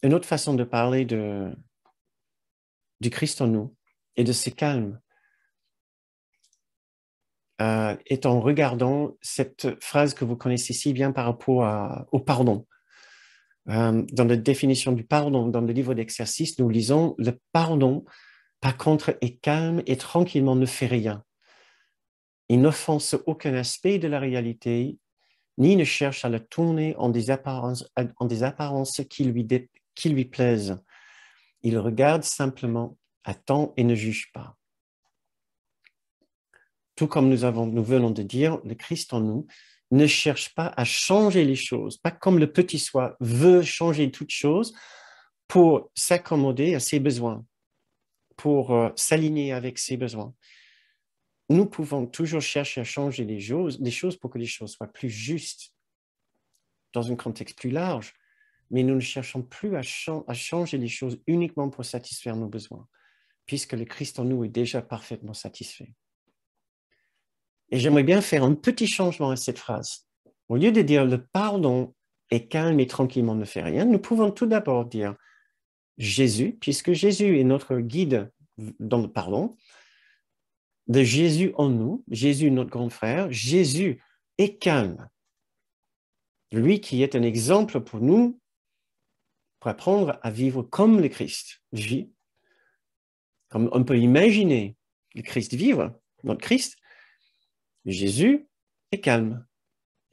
une autre façon de parler du Christ en nous et de ce calme est en regardant cette phrase que vous connaissez si bien par rapport au pardon. Dans la définition du pardon, dans le livre d'exercice, nous lisons « Le pardon, par contre, est calme et tranquillement ne fait rien. Il n'offense aucun aspect de la réalité, ni ne cherche à la tourner en des apparences qui lui plaisent. Il regarde simplement, attend et ne juge pas. » Tout comme nous venons de dire, le Christ en nous ne cherche pas à changer les choses, pas comme le petit soi veut changer toutes choses pour s'accommoder à ses besoins, pour s'aligner avec ses besoins. Nous pouvons toujours chercher à changer les choses pour que les choses soient plus justes dans un contexte plus large, mais nous ne cherchons plus à changer les choses uniquement pour satisfaire nos besoins, puisque le Christ en nous est déjà parfaitement satisfait. Et j'aimerais bien faire un petit changement à cette phrase. Au lieu de dire « le pardon est calme et tranquillement ne fait rien », nous pouvons tout d'abord dire « Jésus », puisque Jésus est notre guide dans le pardon, de Jésus en nous, Jésus notre grand frère, Jésus est calme. Lui qui est un exemple pour nous, pour apprendre à vivre comme le Christ vit, comme on peut imaginer le Christ vivre, notre Christ, Jésus est calme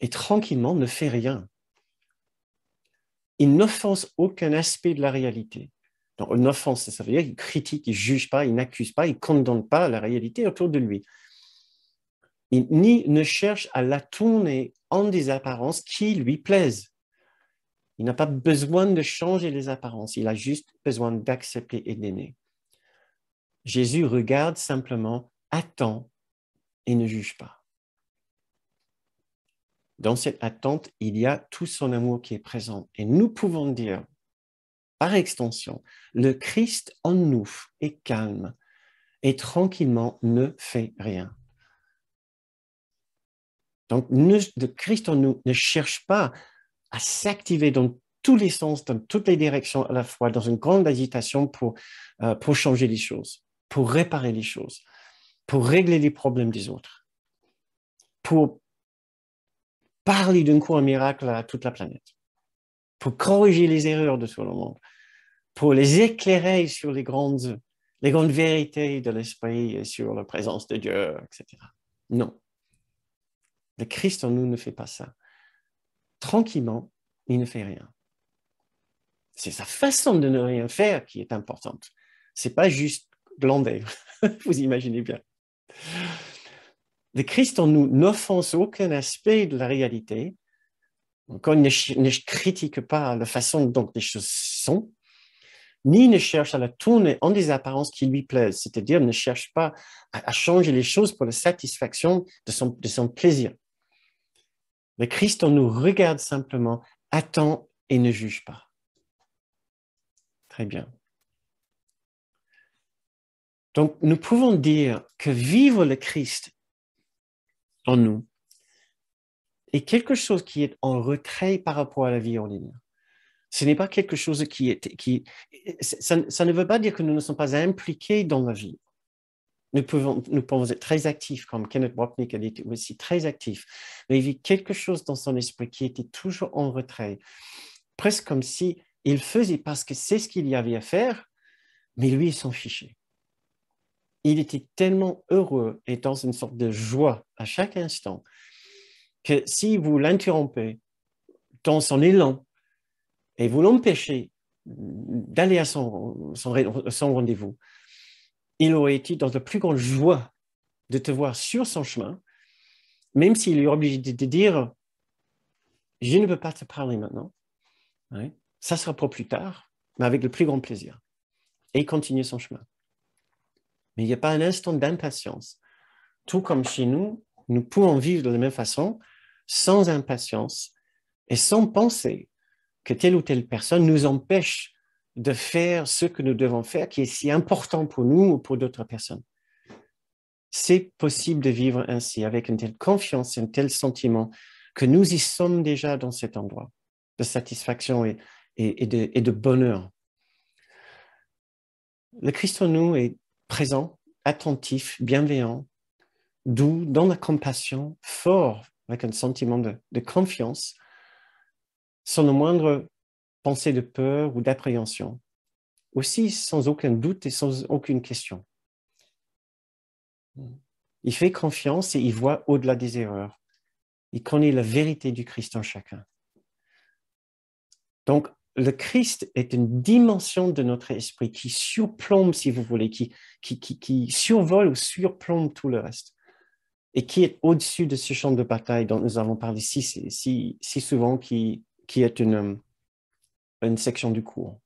et tranquillement ne fait rien. Il n'offense aucun aspect de la réalité. Donc, une offense, ça veut dire qu'il critique, il ne juge pas, il n'accuse pas, il ne condamne pas la réalité autour de lui. Il ne cherche à la tourner en des apparences qui lui plaisent. Il n'a pas besoin de changer les apparences, il a juste besoin d'accepter et d'aimer. Jésus regarde simplement, attend et ne juge pas. Dans cette attente, il y a tout son amour qui est présent. Et nous pouvons dire, par extension, le Christ en nous est calme et tranquillement ne fait rien. Donc, le Christ en nous ne cherche pas à s'activer dans tous les sens, dans toutes les directions à la fois, dans une grande agitation pour changer les choses, pour réparer les choses, pour régler les problèmes des autres, pour parler d'un coup un miracle à toute la planète, pour corriger les erreurs de tout le monde, pour les éclairer sur les grandes vérités de l'esprit et sur la présence de Dieu, etc. Non. Le Christ en nous ne fait pas ça. Tranquillement, il ne fait rien. C'est sa façon de ne rien faire qui est importante. Ce n'est pas juste glander, vous imaginez bien. Le Christ en nous n'offense aucun aspect de la réalité. Encore, il ne critique pas la façon dont les choses sont, ni ne cherche à la tourner en des apparences qui lui plaisent, c'est-à-dire ne cherche pas à changer les choses pour la satisfaction de son plaisir. Le Christ en nous regarde simplement, attend et ne juge pas. Très bien. Donc, nous pouvons dire que vivre le Christ en nous est quelque chose qui est en retrait par rapport à la vie ordinaire. Ce n'est pas quelque chose ça ne veut pas dire que nous ne sommes pas impliqués dans la vie. Nous pouvons être très actifs, comme Kenneth Wapnick a été aussi très actif, mais il vit quelque chose dans son esprit qui était toujours en retrait, presque comme si il faisait parce que c'est ce qu'il y avait à faire, mais lui, il s'en fichait. Il était tellement heureux et dans une sorte de joie à chaque instant que si vous l'interrompez dans son élan et vous l'empêchez d'aller à son rendez-vous, il aurait été dans la plus grande joie de te voir sur son chemin, même s'il est obligé de te dire « je ne peux pas te parler maintenant, ouais, ça sera pour plus tard, mais avec le plus grand plaisir ». Et il continue son chemin. Mais il n'y a pas un instant d'impatience. Tout comme chez nous, nous pouvons vivre de la même façon, sans impatience et sans penser que telle ou telle personne nous empêche de faire ce que nous devons faire, qui est si important pour nous ou pour d'autres personnes. C'est possible de vivre ainsi, avec une telle confiance, un tel sentiment que nous y sommes déjà dans cet endroit de satisfaction et de bonheur. Le Christ en nous est présent, attentif, bienveillant, doux, dans la compassion, fort, avec un sentiment de confiance, sans le moindre pensée de peur ou d'appréhension. Aussi sans aucun doute et sans aucune question. Il fait confiance et il voit au-delà des erreurs. Il connaît la vérité du Christ en chacun. Donc, le Christ est une dimension de notre esprit qui surplombe, si vous voulez, qui survole ou surplombe tout le reste et qui est au-dessus de ce champ de bataille dont nous avons parlé si souvent, qui est une section du cours.